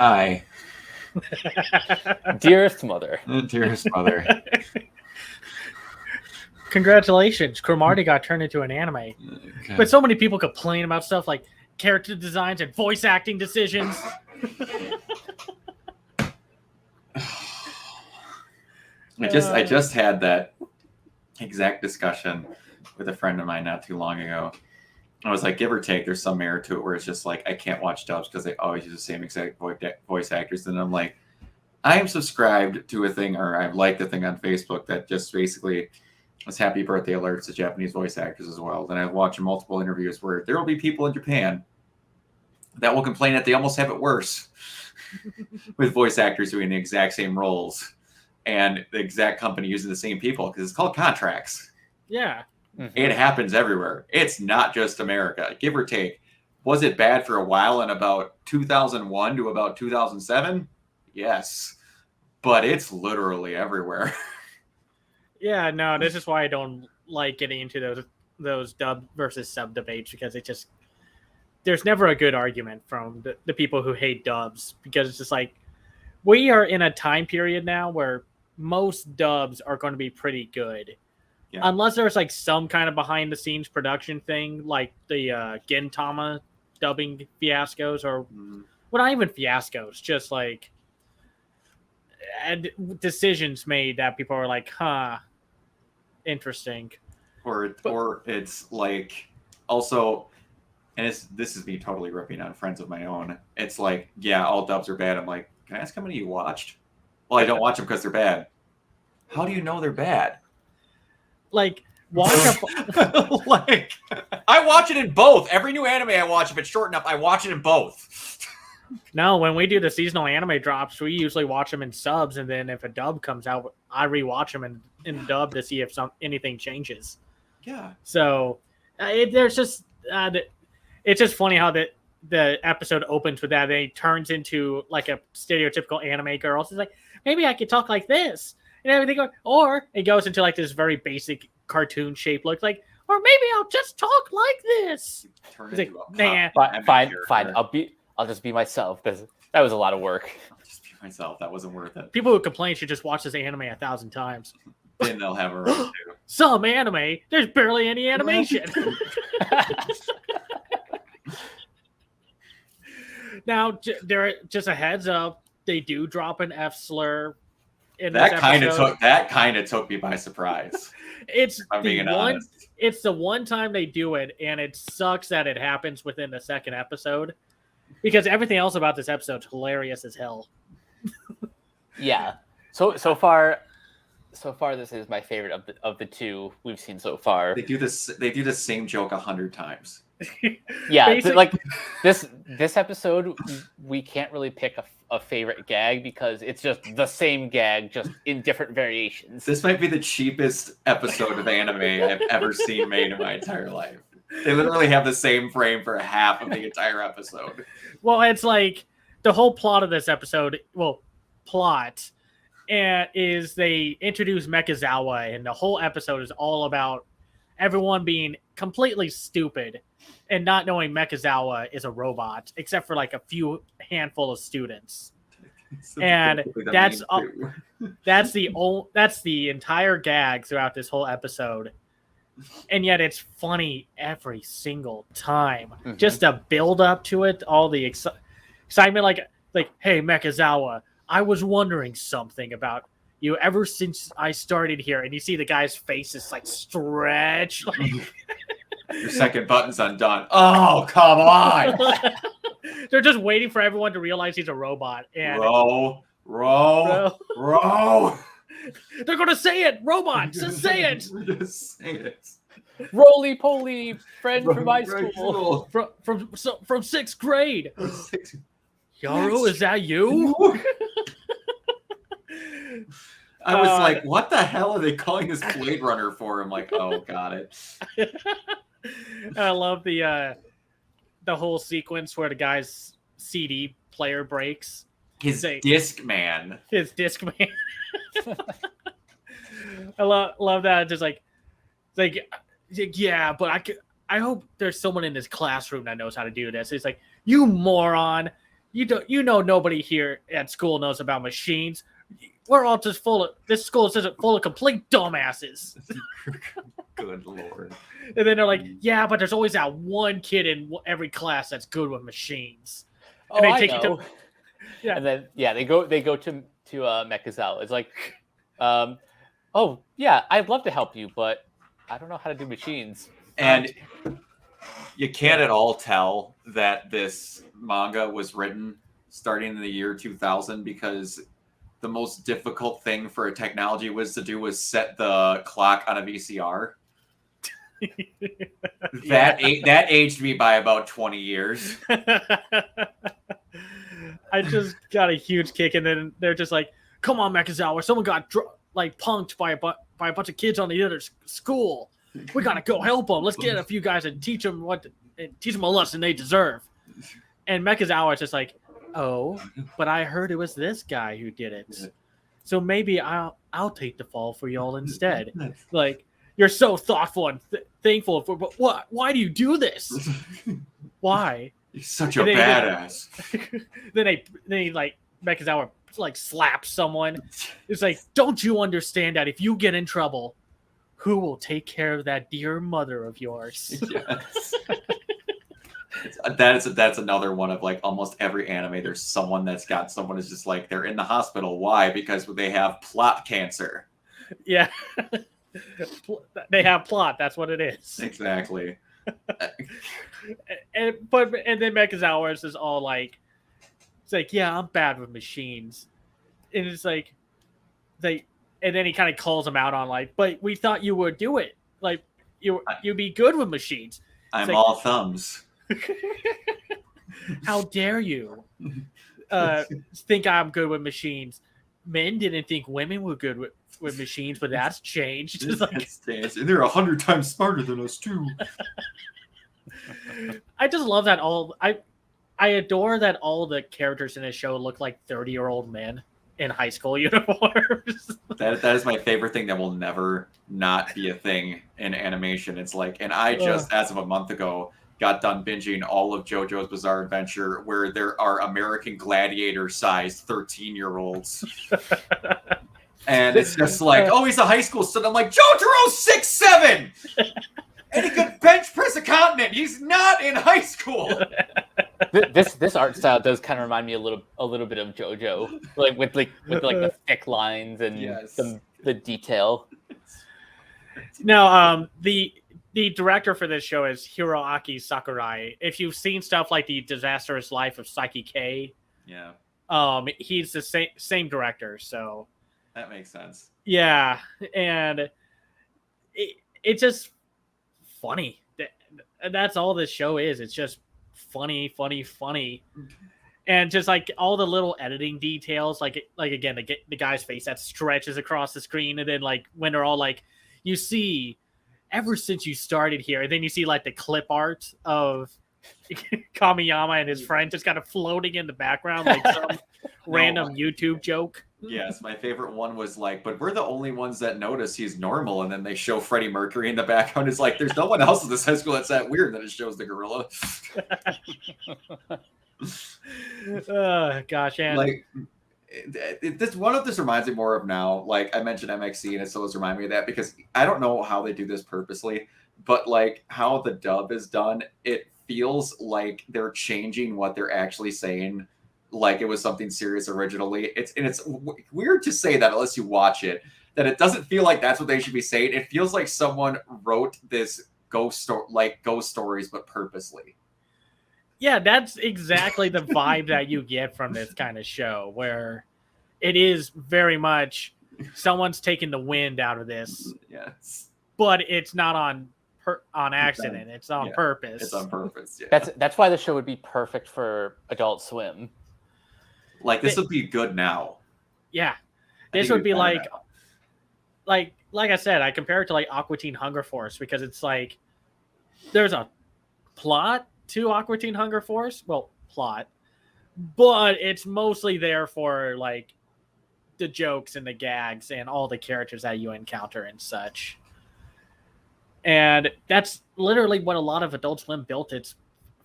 I, Dearest mother. dearest mother. Congratulations, Cromartie got turned into an anime. Okay. But so many people complain about stuff like character designs and voice acting decisions. I just had that exact discussion with a friend of mine not too long ago. I was like, give or take, there's some merit to it where it's just like I can't watch dubs because they always use the same exact voice actors. And I'm like, I am subscribed to a thing, or I like the thing on Facebook that just basically was happy birthday alerts to Japanese voice actors as well. Then I watch multiple interviews where there will be people in Japan that will complain that they almost have it worse with voice actors doing the exact same roles and the exact company using the same people because it's called contracts. Yeah. It happens everywhere. It's not just America, give or take. Was it bad for a while in about 2001 to about 2007? Yes. But it's literally everywhere. Yeah, no, this is why I don't like getting into those dub versus sub debates because it just there's never a good argument from the people who hate dubs because it's just like we are in a time period now where most dubs are going to be pretty good. Yeah. Unless there's like some kind of behind the scenes production thing like the Gintama dubbing fiascos or well, not even fiascos, just like decisions made that people are like, huh, interesting. Or it's like also, and this is me totally ripping on friends of my own. It's like, yeah, all dubs are bad. I'm like, can I ask how many you watched? Well, I don't watch them because they're bad. How do you know they're bad? Like, watch like, I watch it in both. Every new anime I watch, if it's short enough, I watch it in both. No, when we do the seasonal anime drops, we usually watch them in subs, and then if a dub comes out, I rewatch them in dub to see if anything changes. Yeah. So it's just funny how the episode opens with that. And it turns into like a stereotypical anime girl. So it's like, maybe I could talk like this. And everything, or it goes into like this very basic cartoon shape look, like, or maybe I'll just talk like this. Turn like, nah. Fine. I'll just be myself. That was a lot of work. I'll just be myself. That wasn't worth it. People who complain should just watch this anime 1,000 times. Then they'll have a run too. Some anime, there's barely any animation. Now, there just a heads up, they do drop an F slur. That kind of took me by surprise. It's the one time they do it, and it sucks that it happens within the second episode because everything else about this episode's hilarious as hell. Yeah. So far, this is my favorite of the two we've seen so far. They do the same joke 100 times. Yeah, like this episode, we can't really pick a favorite gag because it's just the same gag, just in different variations. This might be the cheapest episode of anime I've ever seen made in my entire life. They literally have the same frame for half of the entire episode. Well, it's like the whole plot of this episode. Well, is they introduce Mechazawa, and the whole episode is all about everyone being completely stupid and not knowing Mechazawa is a robot, except for like a few handful of students. And that's the entire gag throughout this whole episode. And yet it's funny every single time. Mm-hmm. Just a build up to it, all the excitement, like, hey, Mechazawa, I was wondering something about you ever since I started here. And you see the guy's face is like stretch. Like... Your second button's undone. Oh, come on. They're just waiting for everyone to realize he's a robot. And row. They're going to say it. Robots, just say it. Just say it. Roly poly, friend from high school. From sixth grade. Yaru, is that you? I was like, what the hell are they calling this Blade Runner for? I'm like, oh, got it. I love the whole sequence where the guy's CD player breaks. His disc man. I love that. Just like, yeah, but I hope there's someone in this classroom that knows how to do this. It's like, you moron. you know nobody here at school knows about machines. We're all just this school is just full of complete dumbasses. Good Lord. And then they're like, yeah, but there's always that one kid in every class that's good with machines. Oh, And I know. Yeah. And then they go to Mechazawa. It's like, oh yeah, I'd love to help you, but I don't know how to do machines. And you can't at all tell that this manga was written starting in the year 2000 because the most difficult thing for a technology was to do was set the clock on a VCR. That aged me by about 20 years. I just got a huge kick, and then they're just like, "Come on, Mechazawa! Someone got punked by a bunch of kids on the other school. We gotta go help them. Let's get a few guys and teach them a lesson they deserve." And Mechazawa is just like, "Oh, but I heard it was this guy who did it, so maybe I'll take the fall for y'all instead." Like, you're so thoughtful and thankful for, but what? Why do you do this? Why? You're such a badass. Then they like Mechazawa like slaps someone. It's like, don't you understand that if you get in trouble, who will take care of that dear mother of yours? Yes. That's another one of like almost every anime. There's someone that's got someone is just like they're in the hospital. Why? Because they have plot cancer. Yeah. They have plot. That's what it is. Exactly. And then Mechazawa is all like, it's like, yeah, I'm bad with machines, and it's like, and then he kind of calls him out on like, but we thought you would do it, like you'd be good with machines. I'm like, all thumbs. How dare you think I'm good with machines? Men didn't think women were good with machines, but that's changed. They're 100 times smarter than us too. I just love that I adore that all the characters in this show look like 30-year-old men in high school uniforms. That is my favorite thing that will never not be a thing in animation. It's like, and I just, as of a month ago, got done binging all of JoJo's Bizarre Adventure, where there are American Gladiator-sized 13-year-olds. And it's just like, oh, he's a high school student. I'm like, Jotaro's 6'7", and he could bench press a continent. He's not in high school. This art style does kind of remind me a little bit of JoJo, like with the thick lines and the detail. No, the director for this show is Hiroaki Sakurai. If you've seen stuff like The Disastrous Life of Psyche K, he's the same director. So that makes sense. Yeah, and it's just funny. That's all this show is. It's just funny, and just like all the little editing details, like again, the guy's face that stretches across the screen, and then like when they're all like, you see, ever since you started here, and then you see like the clip art of Kamiyama and his friend just kind of floating in the background, like some random YouTube joke. Yes, my favorite one was like, but we're the only ones that notice he's normal, and then they show Freddie Mercury in the background. It's like, there's no one else in this high school that's that weird that it shows the gorilla. Gosh, and like this reminds me more of now. Like I mentioned MXC, and it still does remind me of that because I don't know how they do this purposely, but like how the dub is done, it feels like they're changing what they're actually saying. Like it was something serious originally. It's weird to say that unless you watch it, that it doesn't feel like that's what they should be saying. It feels like someone wrote this ghost stories, but purposely. Yeah, that's exactly the vibe that you get from this kind of show, where it is very much someone's taking the wind out of this. Yes, but it's not on accident. It's on purpose. It's on purpose. Yeah. That's why the show would be perfect for Adult Swim. Like this would be good now. Yeah, this would be like I said, I compare it to like Aqua Teen Hunger Force because it's like there's a plot to Aqua Teen Hunger Force. Well, plot, but it's mostly there for like the jokes and the gags and all the characters that you encounter and such. And that's literally what a lot of Adult Swim built its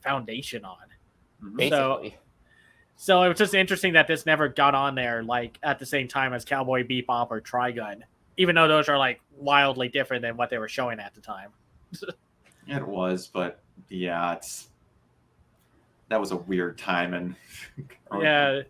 foundation on. Basically. So it was just interesting that this never got on there like at the same time as Cowboy Bebop or Trigun, even though those are like wildly different than what they were showing at the time. It was, but yeah, that was a weird time, and Yeah,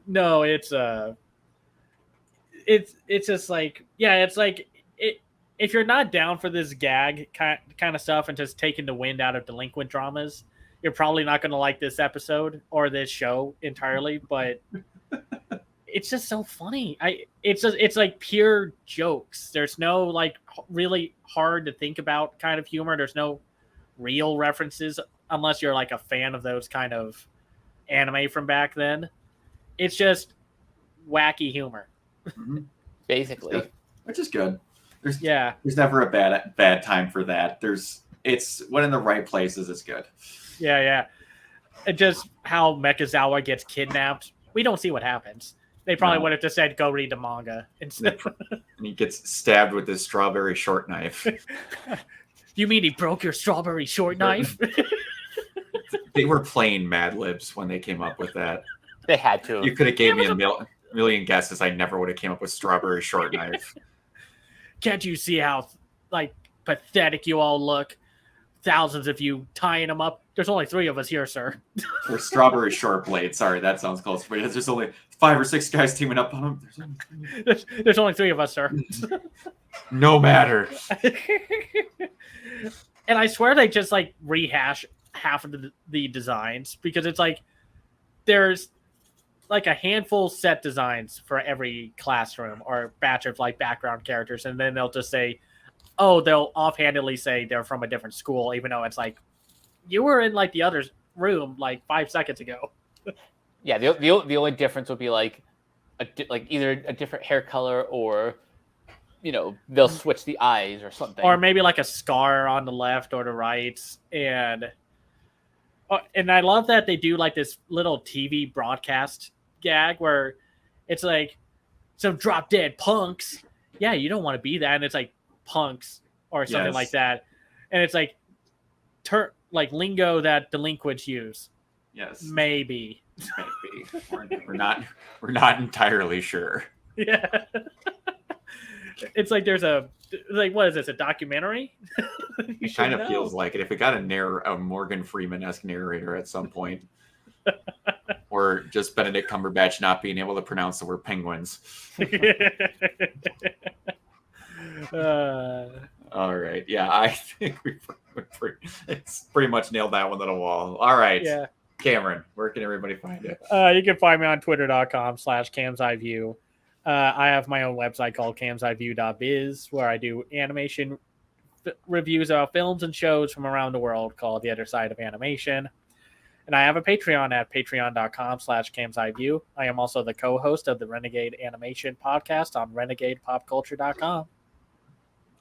no, it's just like, yeah, it's like if you're not down for this gag kind of stuff and just taking the wind out of delinquent dramas, you're probably not going to like this episode or this show entirely. But it's just so funny. It's like pure jokes. There's no like really hard to think about kind of humor. There's no real references unless you're like a fan of those kind of anime from back then. It's just wacky humor. Basically, which is good. There's never a bad time for that. It's when in the right places, it's good. Yeah. And just how Mechazawa gets kidnapped, we don't see what happens. They probably would have just said, "Go read the manga," instead. And he gets stabbed with his strawberry short knife. You mean he broke your strawberry short knife? They were playing Mad Libs when they came up with that. they had to. You could have gave me a million guesses. I never would have came up with strawberry short knife. Can't you see how like pathetic you all look? Thousands of you tying them up. There's only 3 of us here, sir. Or strawberry short blade. Sorry, that sounds close. But there's just only 5 or 6 guys teaming up on them. There's only 3 of us, sir. No matter. And I swear they just like rehash half of the designs, because it's like there's like a handful set designs for every classroom or batch of like background characters, and then they'll just say, oh, they'll offhandedly say they're from a different school, even though it's like you were in like the other room like 5 seconds ago. Yeah, the only difference would be like either a different hair color, or they'll switch the eyes or something, or maybe like a scar on the left or the right. And I love that they do like this little TV broadcast gag where it's like some drop dead punks. Yeah, you don't want to be that, and it's like punks or something like that, and it's like like lingo that delinquents use. Yes, maybe. We're not entirely sure. Yeah. It's like there's what is this, a documentary? It kind of feels like it. If we got a Morgan Freeman-esque narrator at some point, or just Benedict Cumberbatch not being able to pronounce the word penguins. All right. Yeah, I think it's pretty much nailed that one to the wall. All right. Yeah. Cameron, where can everybody find you? You can find me on twitter.com/CamsEyeView. I have my own website called camseyeview.biz, where I do animation reviews of films and shows from around the world called The Other Side of Animation. And I have a Patreon at patreon.com/CamsEyeView. I am also the co-host of the Renegade Animation podcast on renegadepopculture.com.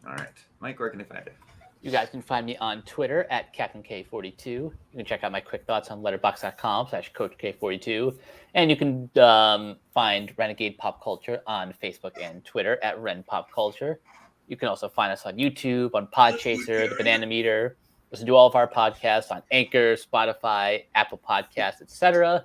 All right. Mike, where can they find it? You guys can find me on Twitter at CaptainK42. You can check out my quick thoughts on letterboxd.com/CoachK42. And you can find Renegade Pop Culture on Facebook and Twitter at Ren Pop Culture. You can also find us on YouTube, on Podchaser, The Banana Meter. Listen to all of our podcasts on Anchor, Spotify, Apple Podcasts, etc.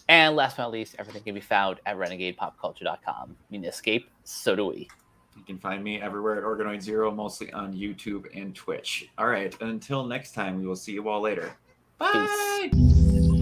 And last but not least, everything can be found at RenegadePopCulture.com. You need to escape, so do we. You can find me everywhere at Organoid Zero, mostly on YouTube and Twitch. All right. Until next time, we will see you all later. Bye. Peace.